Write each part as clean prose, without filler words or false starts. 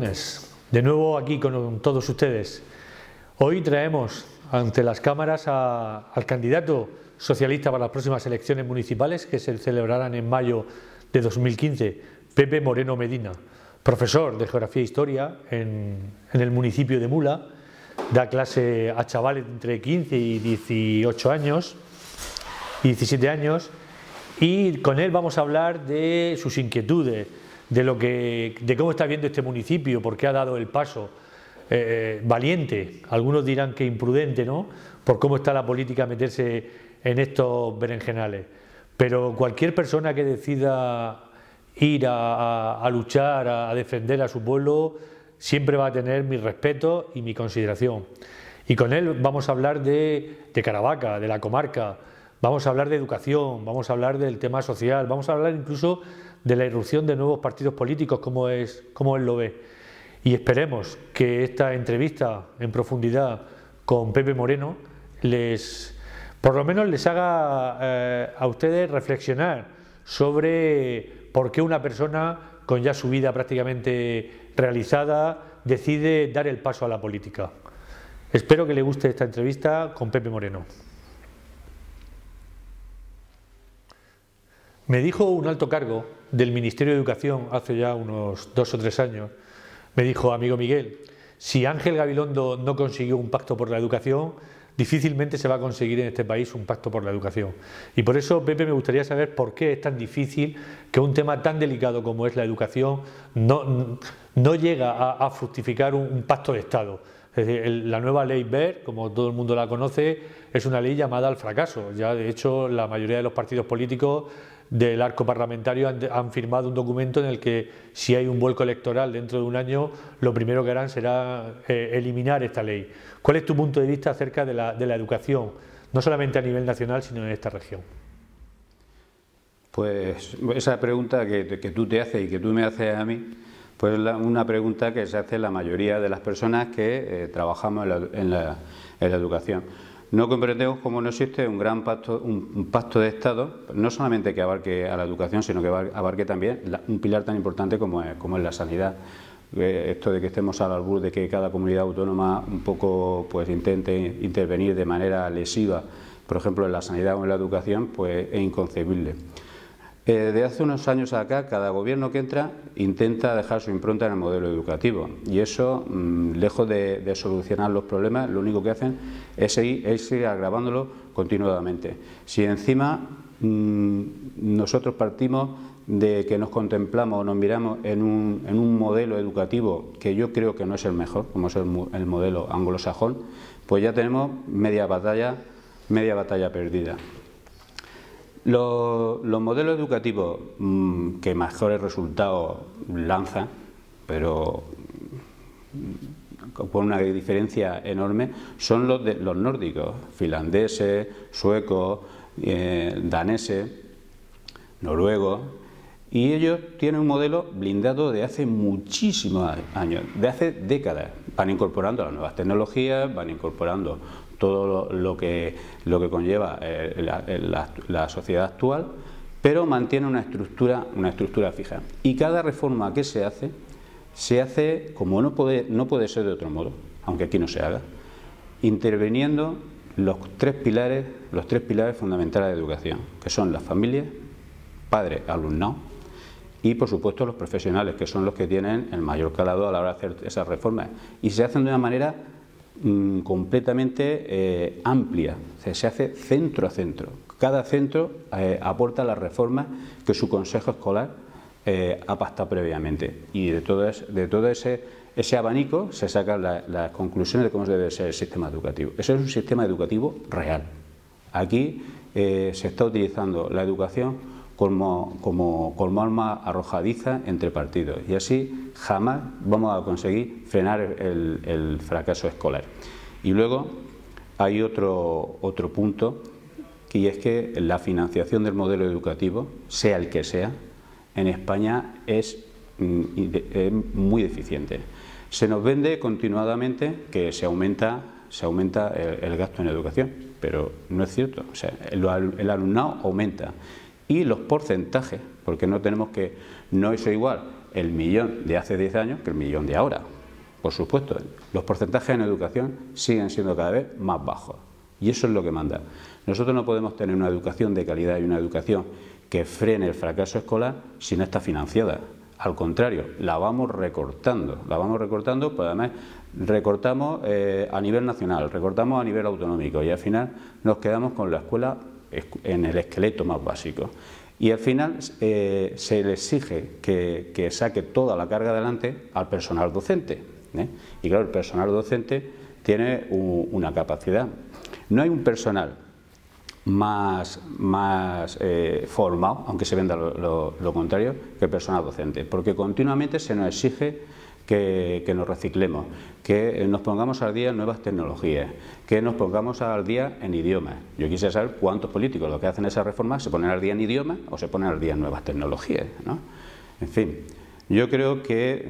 lunes, de nuevo aquí con todos ustedes. Hoy traemos ante las cámaras al candidato socialista para las próximas elecciones municipales que se celebrarán en mayo de 2015, Pepe Moreno Medina, profesor de Geografía e Historia en el municipio de Mula, da clase a chavales entre 15 y 18 años y 17 años, y con él vamos a hablar de sus inquietudes, de cómo está viendo este municipio, por qué ha dado el paso valiente, algunos dirán que imprudente, ¿no?, por cómo está la política meterse en estos berenjenales. Pero cualquier persona que decida ir a luchar, a defender a su pueblo, siempre va a tener mi respeto y mi consideración. Y con él vamos a hablar de Caravaca, de la comarca, vamos a hablar de educación, vamos a hablar del tema social, vamos a hablar incluso de la irrupción de nuevos partidos políticos, como él lo ve. Y esperemos que esta entrevista en profundidad con Pepe Moreno por lo menos les haga a ustedes reflexionar sobre por qué una persona con ya su vida prácticamente realizada decide dar el paso a la política. Espero que le guste esta entrevista con Pepe Moreno. Me dijo un alto cargo del Ministerio de Educación hace ya unos 2 o 3 años, me dijo: amigo Miguel, si Ángel Gabilondo no consiguió un pacto por la educación, difícilmente se va a conseguir en este país un pacto por la educación. Y por eso, Pepe, me gustaría saber por qué es tan difícil que un tema tan delicado como es la educación no llega a fructificar un pacto de Estado. Es decir, la nueva ley Wert, como todo el mundo la conoce, es una ley llamada al fracaso. Ya, de hecho, la mayoría de los partidos políticos del arco parlamentario han firmado un documento en el que, si hay un vuelco electoral dentro de un año, lo primero que harán será eliminar esta ley. ¿Cuál es tu punto de vista acerca de la educación, no solamente a nivel nacional, sino en esta región? Pues esa pregunta que tú te haces y que tú me haces a mí, pues es una pregunta que se hace la mayoría de las personas que trabajamos en la educación. No comprendemos cómo no existe un gran pacto, un pacto de Estado, no solamente que abarque a la educación, sino que abarque también un pilar tan importante como es la sanidad. Esto de que estemos al albur de que cada comunidad autónoma un poco pues intente intervenir de manera lesiva, por ejemplo en la sanidad o en la educación, pues es inconcebible. De hace unos años acá, cada gobierno que entra intenta dejar su impronta en el modelo educativo, y eso, lejos de solucionar los problemas, lo único que hacen es seguir agravándolo continuamente. Si encima nosotros partimos de que nos contemplamos o nos miramos en un modelo educativo que yo creo que no es el mejor, como es el modelo anglosajón, pues ya tenemos media batalla perdida. Los modelos educativos que mejores resultados lanzan, pero con una diferencia enorme, son los nórdicos, finlandeses, suecos, daneses, noruegos, y ellos tienen un modelo blindado de hace muchísimos años, de hace décadas. Van incorporando las nuevas tecnologías, van incorporando todo lo que conlleva la sociedad actual, pero mantiene una estructura fija. Y cada reforma que se hace como no puede ser de otro modo, aunque aquí no se haga, interviniendo los tres pilares fundamentales de educación, que son las familias, padres, alumnado, y por supuesto los profesionales, que son los que tienen el mayor calado a la hora de hacer esas reformas. Y se hacen de una manera completamente amplia, se hace centro a centro. Cada centro aporta las reformas que su consejo escolar ha pactado previamente, y de todo ese abanico se sacan las conclusiones de cómo debe ser el sistema educativo. Eso es un sistema educativo real. Aquí se está utilizando la educación como arma arrojadiza entre partidos, y así jamás vamos a conseguir frenar el fracaso escolar. Y luego hay otro punto, y es que la financiación del modelo educativo, sea el que sea, en España es muy deficiente. Se nos vende continuadamente que se aumenta el gasto en educación, pero no es cierto. O sea, el alumnado aumenta, y los porcentajes, porque no es igual el millón de hace 10 años que el millón de ahora. Por supuesto, los porcentajes en educación siguen siendo cada vez más bajos y eso es lo que manda. Nosotros no podemos tener una educación de calidad y una educación que frene el fracaso escolar si no está financiada. Al contrario, la vamos recortando, pues además recortamos a nivel nacional, recortamos a nivel autonómico y al final nos quedamos con la escuela en el esqueleto más básico. Y al final se le exige que saque toda la carga adelante al personal docente, ¿eh? Y claro, el personal docente tiene una capacidad. No hay un personal más formado, aunque se venda lo contrario, que el personal docente, porque continuamente se nos exige que nos reciclemos, que nos pongamos al día en nuevas tecnologías, que nos pongamos al día en idiomas. Yo quisiera saber cuántos políticos lo que hacen esas reformas se ponen al día en idiomas o se ponen al día en nuevas tecnologías, ¿no? En fin, yo creo que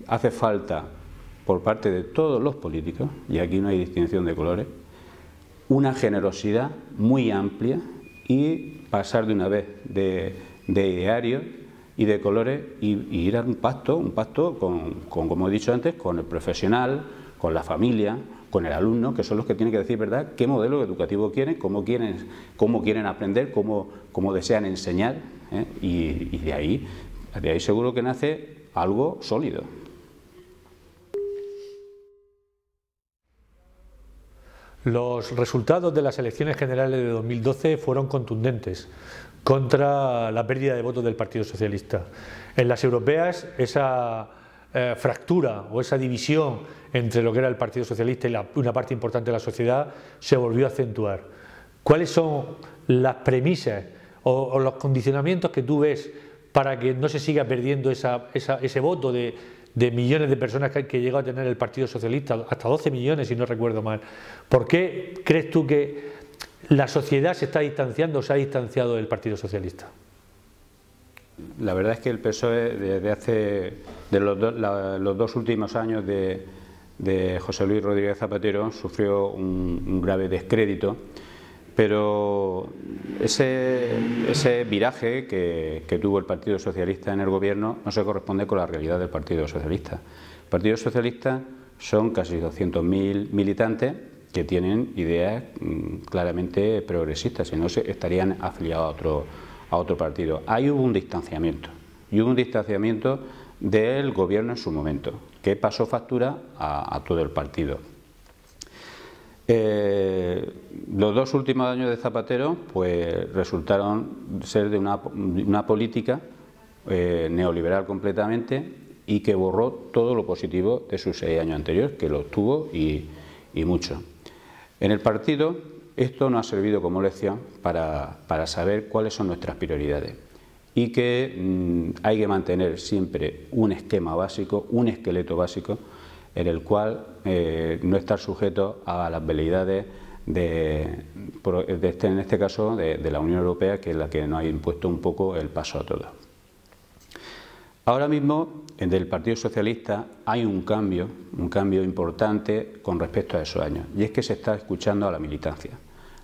hace falta por parte de todos los políticos, y aquí no hay distinción de colores, una generosidad muy amplia y pasar de una vez de idearios y de colores y ir a un pacto con, como he dicho antes, con el profesional, con la familia, con el alumno, que son los que tienen que decir, ¿verdad?, qué modelo educativo quieren, cómo quieren aprender, cómo desean enseñar, ¿eh? Y de ahí seguro que nace algo sólido. Los resultados de las elecciones generales de 2012 fueron contundentes contra la pérdida de votos del Partido Socialista. En las europeas, esa fractura o esa división entre lo que era el Partido Socialista y una parte importante de la sociedad se volvió a acentuar. ¿Cuáles son las premisas o los condicionamientos que tú ves para que no se siga perdiendo ese voto de millones de personas que llegó a tener el Partido Socialista, hasta 12 millones si no recuerdo mal? ¿Por qué crees tú que la sociedad se está distanciando o se ha distanciado del Partido Socialista? La verdad es que el PSOE de los dos últimos años de José Luis Rodríguez Zapatero sufrió un grave descrédito, pero ese viraje que tuvo el Partido Socialista en el gobierno no se corresponde con la realidad del Partido Socialista. El Partido Socialista son casi 200.000 militantes que tienen ideas claramente progresistas, si no estarían afiliados a otro partido. Ahí hubo un distanciamiento, y hubo un distanciamiento del gobierno en su momento, que pasó factura a todo el partido. Los dos últimos años de Zapatero pues resultaron ser de una política neoliberal completamente y que borró todo lo positivo de sus 6 años anteriores, que lo tuvo y mucho. En el partido esto nos ha servido como lección para saber cuáles son nuestras prioridades y que hay que mantener siempre un esquema básico, un esqueleto básico en el cual no estar sujeto a las veleidades en este caso de la Unión Europea, que es la que nos ha impuesto un poco el paso a todos. Ahora mismo, en el Partido Socialista hay un cambio importante con respecto a esos años, y es que se está escuchando a la militancia.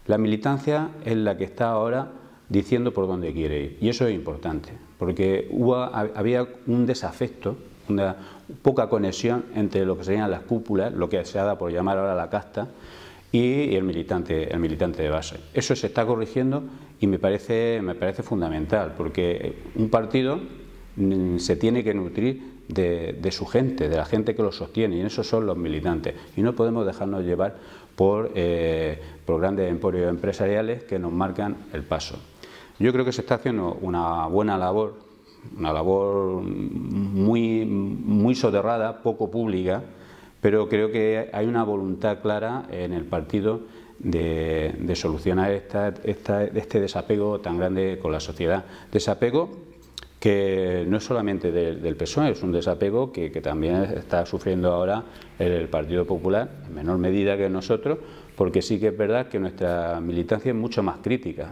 La militancia es la que está ahora diciendo por dónde quiere ir, y eso es importante, porque había un desafecto, una poca conexión entre lo que serían las cúpulas, lo que se ha dado por llamar ahora la casta, y el militante de base. Eso se está corrigiendo y me parece fundamental, porque un partido se tiene que nutrir de su gente, de la gente que lo sostiene, y esos son los militantes, y no podemos dejarnos llevar por grandes emporios empresariales que nos marcan el paso. Yo creo que se está haciendo una buena labor, una labor muy soterrada, poco pública, pero creo que hay una voluntad clara en el partido de solucionar este desapego tan grande con la sociedad. Desapego que no es solamente del PSOE, es un desapego que también está sufriendo ahora el Partido Popular, en menor medida que nosotros, porque sí que es verdad que nuestra militancia es mucho más crítica.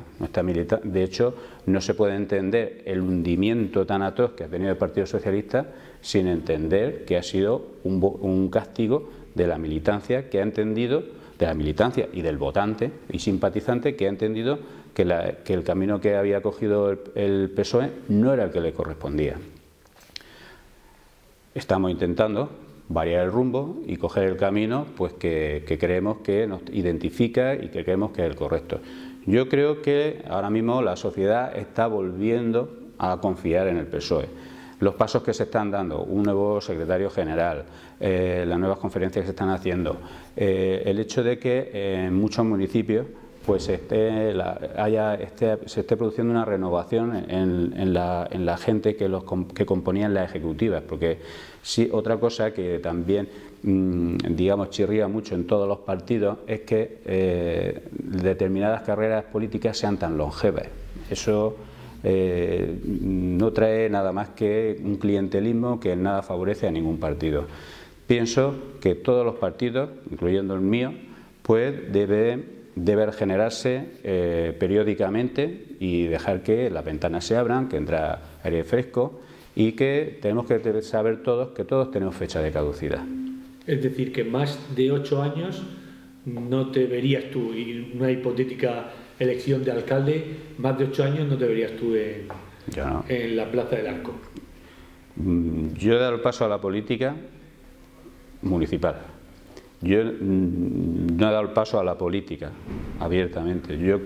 De hecho, no se puede entender el hundimiento tan atroz que ha tenido el Partido Socialista sin entender que ha sido un castigo de la militancia que ha entendido, de la militancia y del votante y simpatizante que ha entendido que el camino que había cogido el PSOE no era el que le correspondía. estamos intentando variar el rumbo y coger el camino pues que creemos que nos identifica y que creemos que es el correcto. Yo creo que ahora mismo la sociedad está volviendo a confiar en el PSOE. Los pasos que se están dando, un nuevo secretario general, las nuevas conferencias que se están haciendo, el hecho de que en muchos municipios pues se esté produciendo una renovación en la gente que componían las ejecutivas, porque sí, otra cosa que también digamos chirría mucho en todos los partidos es que determinadas carreras políticas sean tan longevas. Eso no trae nada más que un clientelismo que en nada favorece a ningún partido. Pienso que todos los partidos, incluyendo el mío, pues deben generarse periódicamente y dejar que las ventanas se abran, que entra aire fresco y que tenemos que saber todos que todos tenemos fecha de caducidad. Es decir, que más de 8 años no te verías tú, y una hipotética elección de alcalde, más de 8 años no te verías tú en la Plaza del Arco. Yo he dado el paso a la política municipal. Yo no he dado el paso a la política abiertamente. Yo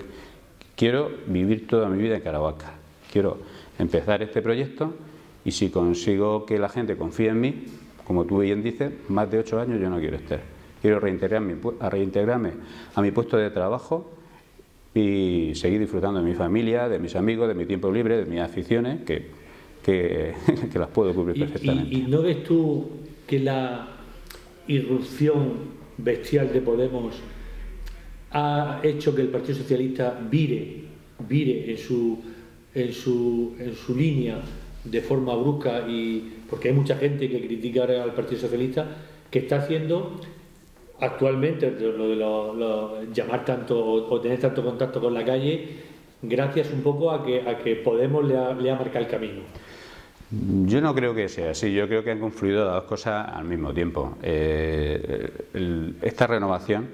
quiero vivir toda mi vida en Caravaca. Quiero empezar este proyecto y si consigo que la gente confíe en mí, como tú bien dices, más de 8 años yo no quiero estar. Quiero reintegrarme a mi puesto de trabajo y seguir disfrutando de mi familia, de mis amigos, de mi tiempo libre, de mis aficiones, que las puedo cubrir perfectamente. ¿Y no ves tú que la irrupción bestial de Podemos ha hecho que el Partido Socialista vire en su línea de forma brusca? Porque hay mucha gente que critica ahora al Partido Socialista, que está haciendo actualmente lo de llamar tanto o tener tanto contacto con la calle, gracias un poco a que Podemos le ha marcado el camino. Yo no creo que sea así, yo creo que han confluido las dos cosas al mismo tiempo. Esta renovación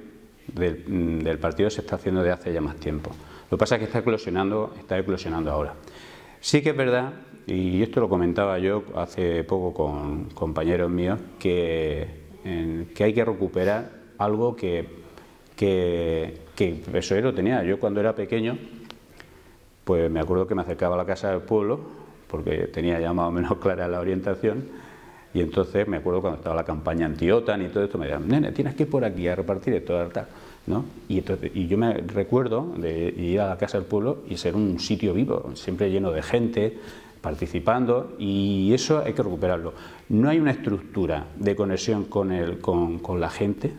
del partido se está haciendo desde hace ya más tiempo. Lo que pasa es que está eclosionando ahora. Sí que es verdad, y esto lo comentaba yo hace poco con compañeros míos, que hay que recuperar algo que el PSOE lo tenía. Yo cuando era pequeño, pues me acuerdo que me acercaba a la Casa del Pueblo, porque tenía ya más o menos clara la orientación, y entonces me acuerdo cuando estaba la campaña anti-OTAN y todo esto, me decían, nene, tienes que ir por aquí a repartir esto, tal, ¿no? Y yo me recuerdo de ir a la Casa del Pueblo y ser un sitio vivo, siempre lleno de gente, participando, y eso hay que recuperarlo. No hay una estructura de conexión con la gente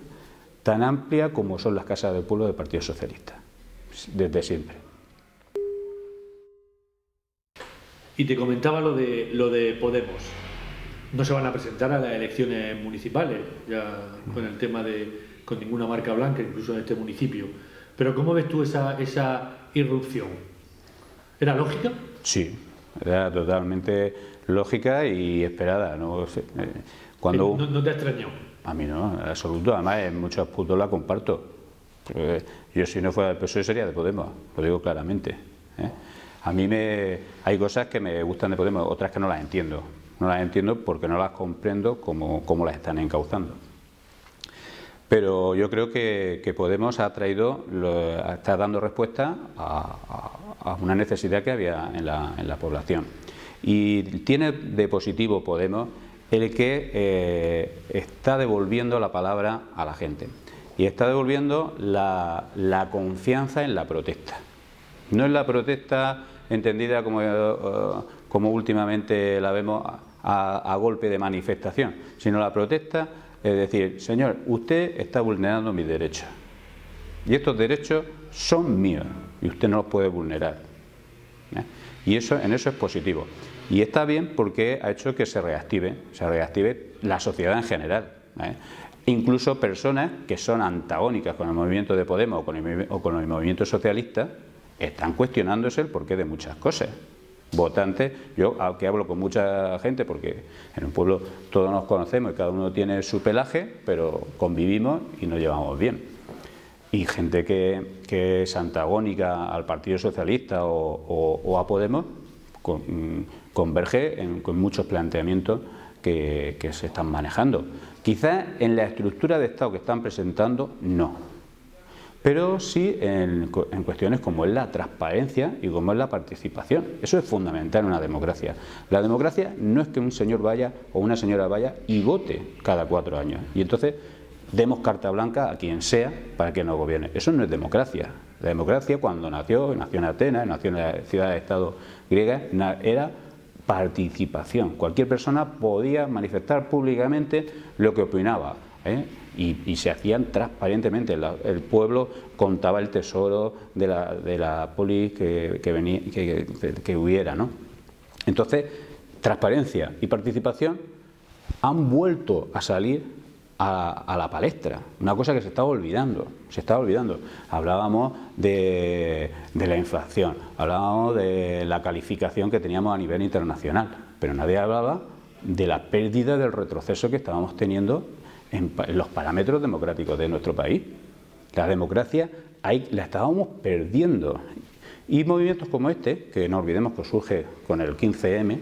tan amplia como son las Casas del Pueblo del Partido Socialista, desde siempre. Y te comentaba lo de Podemos. No se van a presentar a las elecciones municipales, ya con el tema con ninguna marca blanca, incluso en este municipio. Pero ¿cómo ves tú esa irrupción? ¿Era lógica? Sí, era totalmente lógica y esperada. ¿No? ¿No te ha extrañado? A mí no, en absoluto. Además, en muchos puntos la comparto. Yo si no fuera del PSOE sería de Podemos, lo digo claramente. A mí hay cosas que me gustan de Podemos, otras que no las entiendo. No las entiendo porque no las comprendo como las están encauzando. Pero yo creo que Podemos está dando respuesta a una necesidad que había en la población. Y tiene de positivo Podemos el que está devolviendo la palabra a la gente. Y está devolviendo la confianza en la protesta. No es la protesta entendida como últimamente la vemos a golpe de manifestación, sino la protesta es decir, señor, usted está vulnerando mis derechos y estos derechos son míos y usted no los puede vulnerar. Y en eso es positivo. Y está bien porque ha hecho que se reactive la sociedad en general. Incluso personas que son antagónicas con el movimiento de Podemos o con el movimiento socialista están cuestionándose el porqué de muchas cosas. Votantes, yo que hablo con mucha gente, porque en un pueblo todos nos conocemos y cada uno tiene su pelaje, pero convivimos y nos llevamos bien. Y gente que es antagónica al Partido Socialista o a Podemos converge con muchos planteamientos que se están manejando. Quizás en la estructura de Estado que están presentando, no. Pero sí en cuestiones como es la transparencia y como es la participación. Eso es fundamental en una democracia. La democracia no es que un señor vaya o una señora vaya y vote cada 4 años. Y entonces demos carta blanca a quien sea para que nos gobierne. Eso no es democracia. La democracia, cuando nació en Atenas, nació en la ciudad-estado griega, era participación. Cualquier persona podía manifestar públicamente lo que opinaba, y se hacían transparentemente. El pueblo contaba el tesoro de la polis que hubiera, ¿no? Entonces, transparencia y participación han vuelto a salir a la palestra, una cosa que se estaba olvidando, Hablábamos de la inflación, hablábamos de la calificación que teníamos a nivel internacional, pero nadie hablaba de la pérdida del retroceso que estábamos teniendo en los parámetros democráticos de nuestro país. La democracia ahí la estábamos perdiendo. Y movimientos como este, que no olvidemos que surge con el 15M,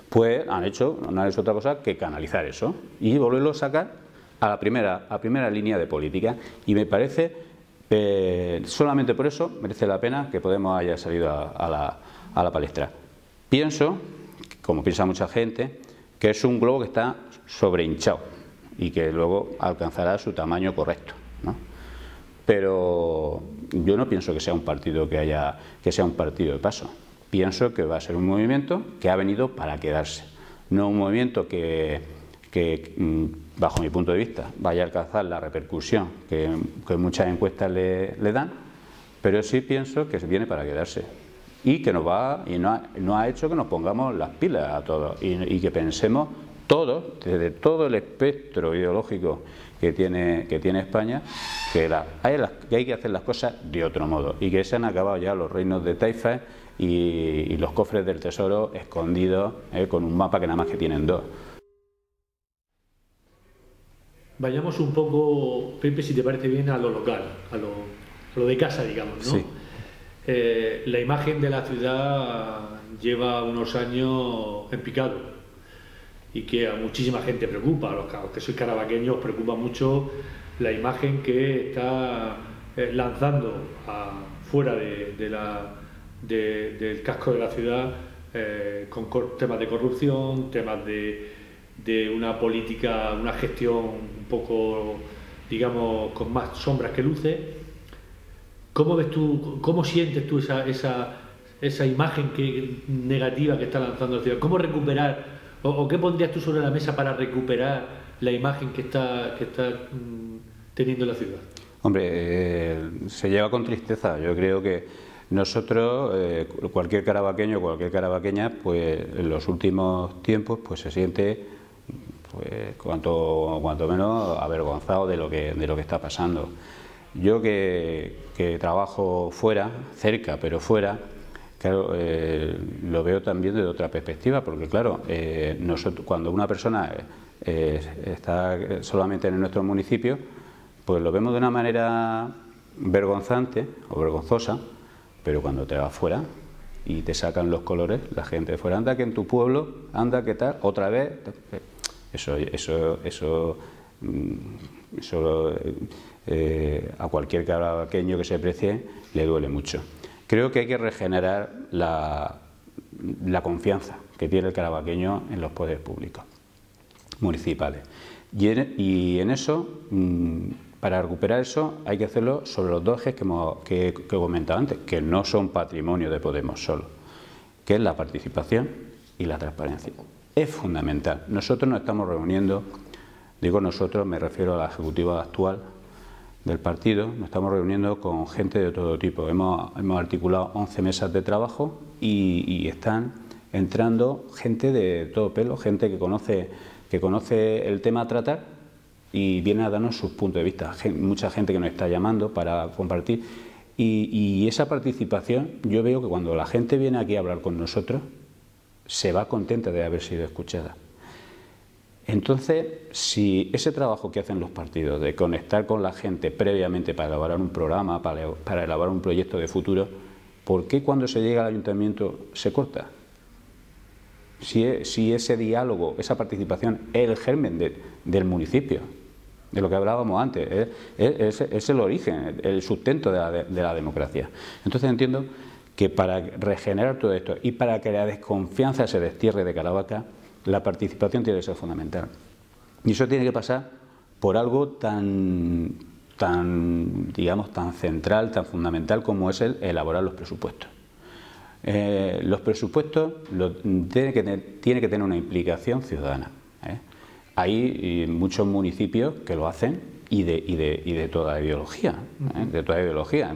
pues no han hecho otra cosa que canalizar eso y volverlo a sacar a la primera línea de política. Y me parece, solamente por eso, merece la pena que Podemos haya salido a la palestra. Pienso, como piensa mucha gente, que es un globo que está sobrehinchado y que luego alcanzará su tamaño correcto, ¿no? Pero yo no pienso que sea un partido que sea un partido de paso. Pienso que va a ser un movimiento que ha venido para quedarse, no un movimiento que bajo mi punto de vista vaya a alcanzar la repercusión que muchas encuestas le dan, pero sí pienso que viene para quedarse y que nos ha hecho que nos pongamos las pilas a todos y que pensemos todos, desde todo el espectro ideológico que tiene España, que hay que hacer las cosas de otro modo y que se han acabado ya los reinos de taifas y los cofres del tesoro escondidos, con un mapa que nada más que tienen 2. Vayamos un poco, Pepe, si te parece bien, a lo local, a lo de casa, digamos, ¿no? Sí. La imagen de la ciudad lleva unos años en picado y que a muchísima gente preocupa. A los que sois carabaqueños preocupa mucho la imagen que está lanzando fuera del casco de la ciudad, con temas de corrupción, temas de una política, una gestión un poco, digamos, con más sombras que luces. ¿Cómo ves tú, cómo sientes tú esa imagen negativa que está lanzando la ciudad? ¿Cómo recuperar, o qué pondrías tú sobre la mesa para recuperar la imagen que está teniendo la ciudad? Hombre, se lleva con tristeza. Yo creo que nosotros, cualquier carabaqueño, cualquier carabaqueña, pues en los últimos tiempos pues se siente, pues cuanto menos avergonzado de lo que está pasando. Yo que trabajo fuera, cerca pero fuera, claro, lo veo también desde otra perspectiva, porque claro, nosotros, cuando una persona está solamente en nuestro municipio, pues lo vemos de una manera vergonzante o vergonzosa, pero cuando te vas fuera y te sacan los colores, la gente de fuera, anda que en tu pueblo, anda que tal, otra vez, eso a cualquier carabaqueño que se precie le duele mucho. Creo que hay que regenerar la confianza que tiene el carabaqueño en los poderes públicos municipales. Y en eso, para recuperar eso, hay que hacerlo sobre los 2 ejes que he comentado antes, que no son patrimonio de Podemos solo, que es la participación y la transparencia. Es fundamental. Nosotros nos estamos reuniendo, digo nosotros, me refiero a la ejecutiva actual del partido, nos estamos reuniendo con gente de todo tipo. Hemos articulado 11 mesas de trabajo y están entrando gente de todo pelo, gente que conoce el tema a tratar y viene a darnos sus puntos de vista. Mucha gente que nos está llamando para compartir y esa participación, yo veo que cuando la gente viene aquí a hablar con nosotros se va contenta de haber sido escuchada. Entonces, si ese trabajo que hacen los partidos de conectar con la gente previamente para elaborar un programa, para elaborar un proyecto de futuro, ¿por qué cuando se llega al ayuntamiento se corta? si ese diálogo, esa participación es el germen del municipio, de lo que hablábamos antes, es el origen, el sustento de la democracia. Entonces entiendo que para regenerar todo esto y para que la desconfianza se destierre de Caravaca, la participación tiene que ser fundamental. Y eso tiene que pasar por algo tan central, tan fundamental como es el elaborar los presupuestos. Los presupuestos tienen que tener una implicación ciudadana. Hay muchos municipios que lo hacen y de toda ideología, de toda ideología.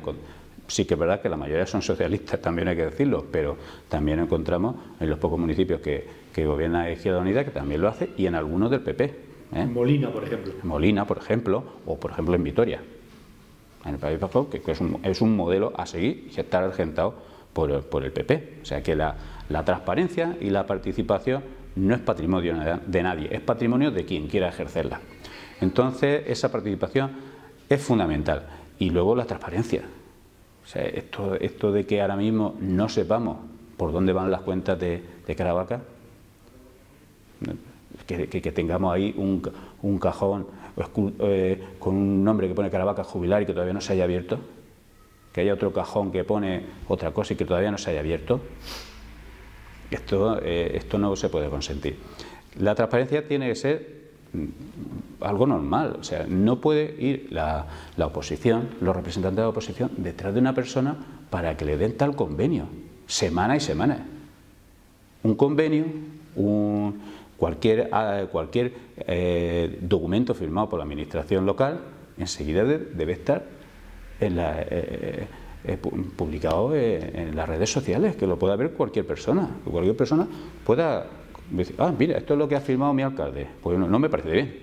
Sí que es verdad que la mayoría son socialistas, también hay que decirlo, pero también encontramos en los pocos municipios que gobierna Izquierda Unida que también lo hace, y en algunos del PP. Molina, por ejemplo. Molina, por ejemplo, o por ejemplo en Vitoria, en el País Vasco, que es un modelo a seguir y estar regentado por el PP. O sea que la transparencia y la participación no es patrimonio de nadie, es patrimonio de quien quiera ejercerla. Entonces esa participación es fundamental. Y luego la transparencia. O sea, esto de que ahora mismo no sepamos por dónde van las cuentas de Caravaca, que tengamos ahí un cajón con un nombre que pone Caravaca jubilar y que todavía no se haya abierto, que haya otro cajón que pone otra cosa y que todavía no se haya abierto, esto no se puede consentir. La transparencia tiene que ser algo normal, o sea, no puede ir la oposición, los representantes de la oposición, detrás de una persona para que le den tal convenio, semana y semana. Un convenio, cualquier documento firmado por la administración local, enseguida debe estar publicado en las redes sociales, que lo pueda ver cualquier persona, que cualquier persona pueda decir, mira, esto es lo que ha firmado mi alcalde, pues no me parece bien,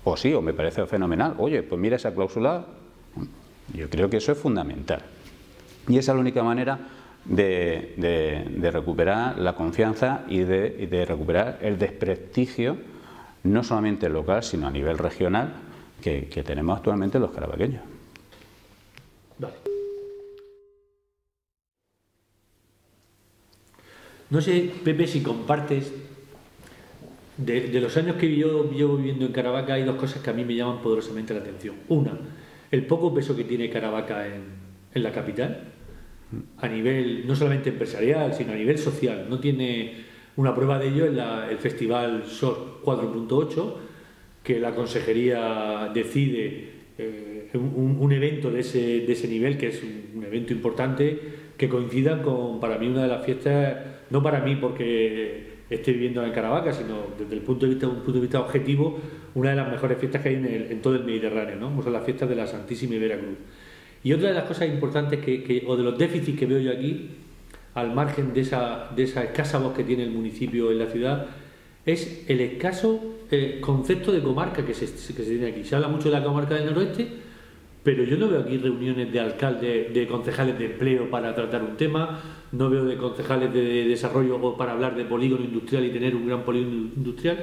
o sí, o me parece fenomenal, oye, pues mira esa cláusula. Yo creo que eso es fundamental, y esa es la única manera de recuperar la confianza y de recuperar el desprestigio, no solamente local, sino a nivel regional, que tenemos actualmente los caravaqueños. Vale. No sé, Pepe, si compartes, de los años que yo llevo viviendo en Caravaca, hay dos cosas que a mí me llaman poderosamente la atención. Una, el poco peso que tiene Caravaca en la capital, a nivel no solamente empresarial, sino a nivel social. No tiene una prueba de ello en el Festival SOR 4.8, que la consejería decide un evento de ese nivel, que es un evento importante, que coincida con, para mí, una de las fiestas, no para mí porque esté viviendo en Caravaca, sino desde un punto de vista objetivo, una de las mejores fiestas que hay en todo el Mediterráneo, ¿no? Son las fiestas de la Santísima Veracruz. Y otra de las cosas importantes o de los déficits que veo yo aquí, al margen de esa escasa voz que tiene el municipio en la ciudad, es el escaso concepto de comarca que se tiene aquí. Se habla mucho de la comarca del noroeste, pero yo no veo aquí reuniones de alcaldes, de concejales de empleo para tratar un tema, no veo de concejales de desarrollo o para hablar de polígono industrial y tener un gran polígono industrial.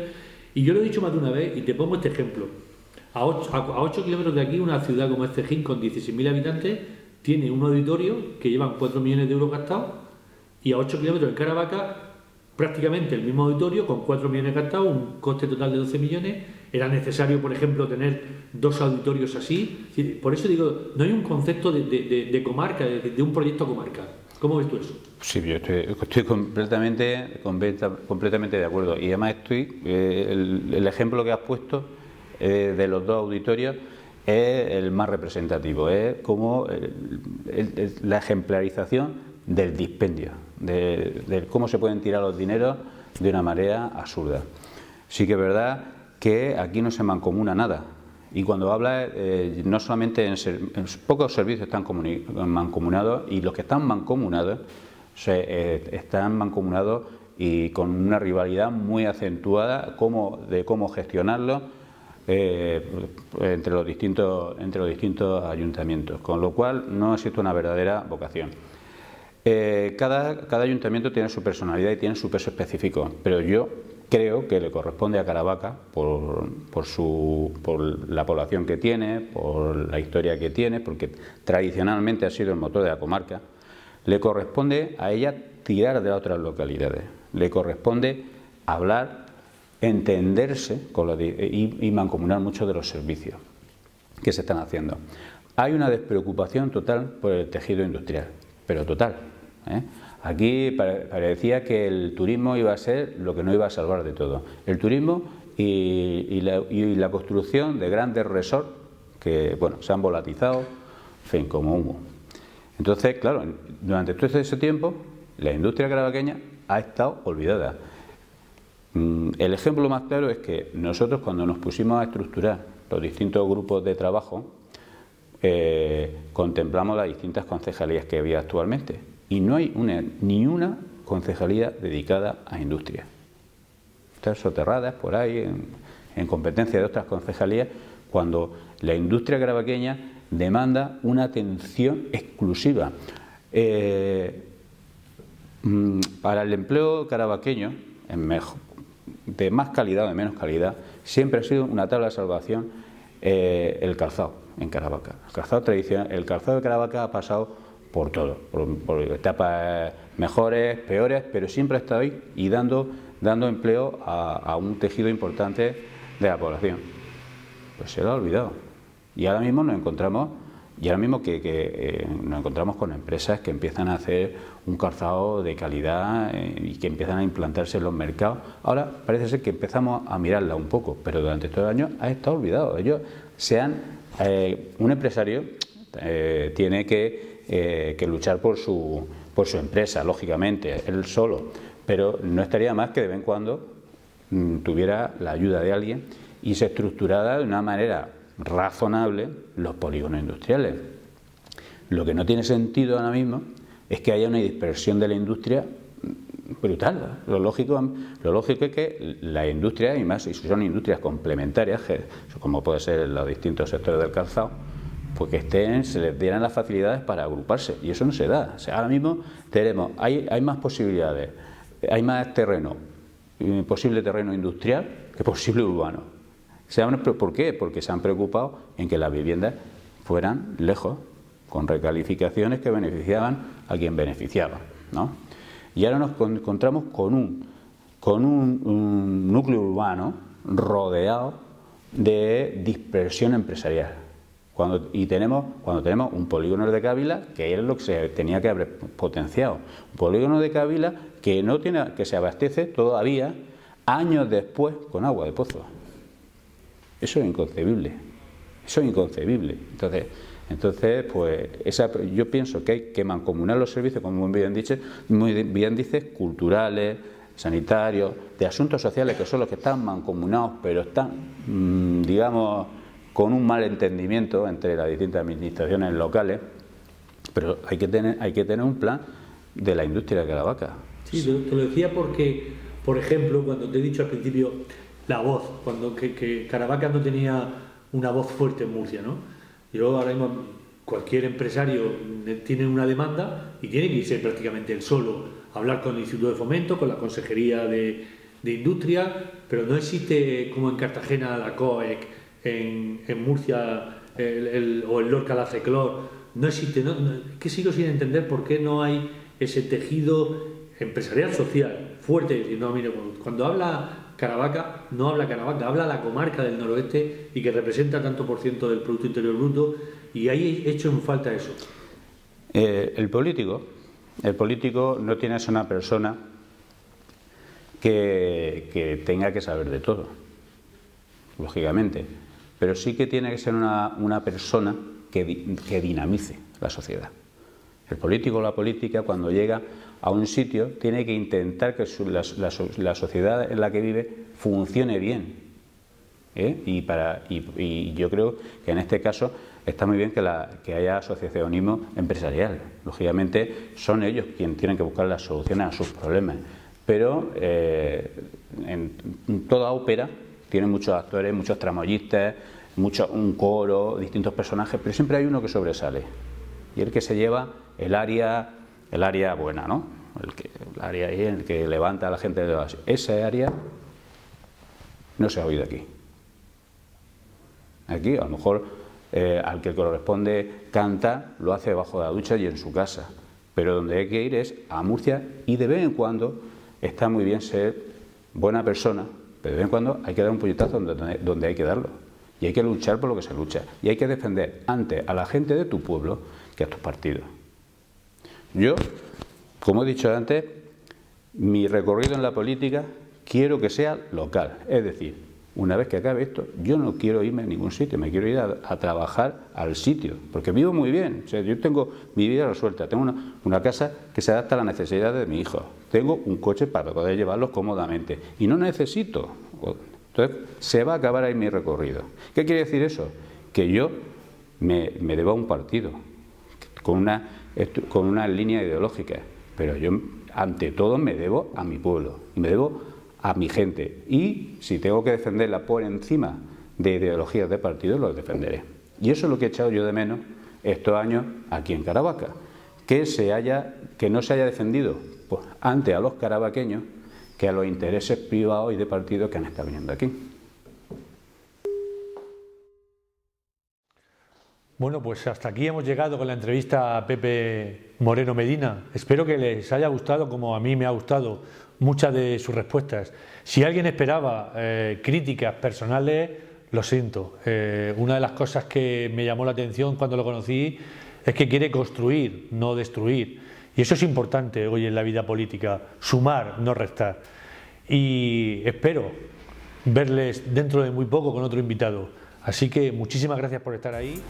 Y yo lo he dicho más de una vez, y te pongo este ejemplo. A 8 kilómetros de aquí, una ciudad como Cejín, con 16.000 habitantes, tiene un auditorio que llevan 4 millones de euros gastados, y a 8 kilómetros en Caravaca, prácticamente el mismo auditorio, con 4 millones gastados, un coste total de 12 millones. Era necesario, por ejemplo, tener 2 auditorios así. Por eso digo, no hay un concepto de comarca, de un proyecto comarca. ¿Cómo ves tú eso? Sí, yo estoy completamente de acuerdo. Y además el ejemplo que has puesto de los 2 auditorios es el más representativo. Es como la ejemplarización del dispendio, de cómo se pueden tirar los dineros de una manera absurda. Sí que es verdad que aquí no se mancomuna nada, y cuando habla no solamente en pocos servicios están mancomunados, y los que están mancomunados están mancomunados y con una rivalidad muy acentuada de cómo gestionarlo entre los distintos ayuntamientos, con lo cual no existe una verdadera vocación. Cada ayuntamiento tiene su personalidad y tiene su peso específico, pero yo creo que le corresponde a Caravaca, por la población que tiene, por la historia que tiene, porque tradicionalmente ha sido el motor de la comarca, le corresponde a ella tirar de otras localidades. le corresponde hablar, entenderse y mancomunar muchos de los servicios que se están haciendo. Hay una despreocupación total por el tejido industrial, pero total, ¿eh? Aquí parecía que el turismo iba a ser lo que no iba a salvar de todo. El turismo y la construcción de grandes resorts que, bueno, se han volatizado, en fin, como humo. Entonces, claro, durante todo ese tiempo, la industria carabaqueña ha estado olvidada. El ejemplo más claro es que nosotros, cuando nos pusimos a estructurar los distintos grupos de trabajo, contemplamos las distintas concejalías que había actualmente y no hay ni una concejalía dedicada a industria. Están soterradas por ahí en competencia de otras concejalías, cuando la industria carabaqueña demanda una atención exclusiva. Para el empleo carabaqueño, de más calidad o de menos calidad, siempre ha sido una tabla de salvación el calzado en Caravaca. El calzado tradicional, el calzado de Caravaca ha pasado por todo, por etapas mejores, peores, pero siempre ha estado ahí y dando empleo a un tejido importante de la población. Pues se lo ha olvidado. Y ahora mismo nos encontramos nos encontramos con empresas que empiezan a hacer un calzado de calidad y que empiezan a implantarse en los mercados. Ahora parece ser que empezamos a mirarla un poco, pero durante estos años ha estado olvidado. Ellos un empresario tiene que luchar por su empresa, lógicamente, él solo, pero no estaría más que de vez en cuando tuviera la ayuda de alguien y se estructurara de una manera razonable los polígonos industriales. Lo que no tiene sentido ahora mismo es que haya una dispersión de la industria brutal. Lo lógico es que la industria, y más si son industrias complementarias, como puede ser en los distintos sectores del calzado, pues que se les dieran las facilidades para agruparse, y eso no se da. O sea, ahora mismo hay más posibilidades, hay más terreno, posible terreno industrial que posible urbano. ¿Por qué? Porque se han preocupado en que las viviendas fueran lejos, con recalificaciones que beneficiaban a quien beneficiaba, ¿no? Y ahora nos encontramos con un núcleo urbano rodeado de dispersión empresarial. Cuando tenemos un polígono de Cávila, que es lo que se tenía que haber potenciado. Un polígono de Cávila que se abastece todavía años después con agua de pozo. Eso es inconcebible. Eso es inconcebible. Entonces, pues yo pienso que hay que mancomunar los servicios, como muy bien dices, culturales, sanitarios, de asuntos sociales, que son los que están mancomunados, pero están, digamos, con un mal entendimiento entre las distintas administraciones locales. Pero hay que tener un plan de la industria de Caravaca. Sí, te lo decía porque, por ejemplo, cuando te he dicho al principio la voz, cuando que Caravaca no tenía una voz fuerte en Murcia, ¿no? Yo ahora mismo, cualquier empresario tiene una demanda y tiene que irse prácticamente él solo a hablar con el Instituto de Fomento, con la Consejería de Industria, pero no existe como en Cartagena la COEC, en Murcia o el Lorca la CECLOR, no existe, que sigo sin entender por qué no hay ese tejido empresarial social fuerte. Decir, no, mire, cuando habla Caravaca, no habla Caravaca, habla la comarca del noroeste y que representa tanto por ciento del Producto Interior Bruto, y ahí he hecho en falta eso. El político no tiene que ser una persona que tenga que saber de todo, lógicamente, pero sí que tiene que ser una persona que dinamice la sociedad. El político o la política, cuando llega a un sitio, tiene que intentar que la sociedad en la que vive funcione bien. Y yo creo que en este caso está muy bien que haya asociacionismo empresarial. Lógicamente son ellos quienes tienen que buscar las soluciones a sus problemas. Pero en toda ópera tiene muchos actores, muchos tramoyistas, un coro, distintos personajes, pero siempre hay uno que sobresale. Y el que se lleva el área buena, ¿no? El área ahí en el que levanta a la gente de base. Esa área no se ha oído aquí. Aquí, a lo mejor, al que corresponde canta, lo hace bajo la ducha y en su casa. Pero donde hay que ir es a Murcia y de vez en cuando está muy bien ser buena persona, pero de vez en cuando hay que dar un puñetazo donde hay que darlo. Y hay que luchar por lo que se lucha. Y hay que defender antes a la gente de tu pueblo que a tus partidos. Yo, como he dicho antes, mi recorrido en la política quiero que sea local. Es decir, una vez que acabe esto, yo no quiero irme a ningún sitio, me quiero ir a trabajar al sitio, porque vivo muy bien. O sea, yo tengo mi vida resuelta, tengo una casa que se adapta a las necesidades de mi hijo, tengo un coche para poder llevarlos cómodamente y no necesito. Entonces, se va a acabar ahí mi recorrido. ¿Qué quiere decir eso? Que yo me debo a un partido, con una línea ideológica, pero yo, ante todo, me debo a mi pueblo, y me debo a mi gente. Y si tengo que defenderla por encima de ideologías de partidos, lo defenderé. Y eso es lo que he echado yo de menos estos años aquí en Caravaca, que no se haya defendido pues, ante a los caravaqueños que a los intereses privados y de partidos que han estado viniendo aquí. Bueno, pues hasta aquí hemos llegado con la entrevista a Pepe Moreno Medina. Espero que les haya gustado, como a mí me ha gustado, muchas de sus respuestas. Si alguien esperaba críticas personales, lo siento. Una de las cosas que me llamó la atención cuando lo conocí es que quiere construir, no destruir. Y eso es importante hoy en la vida política, sumar, no restar. Y espero verles dentro de muy poco con otro invitado. Así que muchísimas gracias por estar ahí.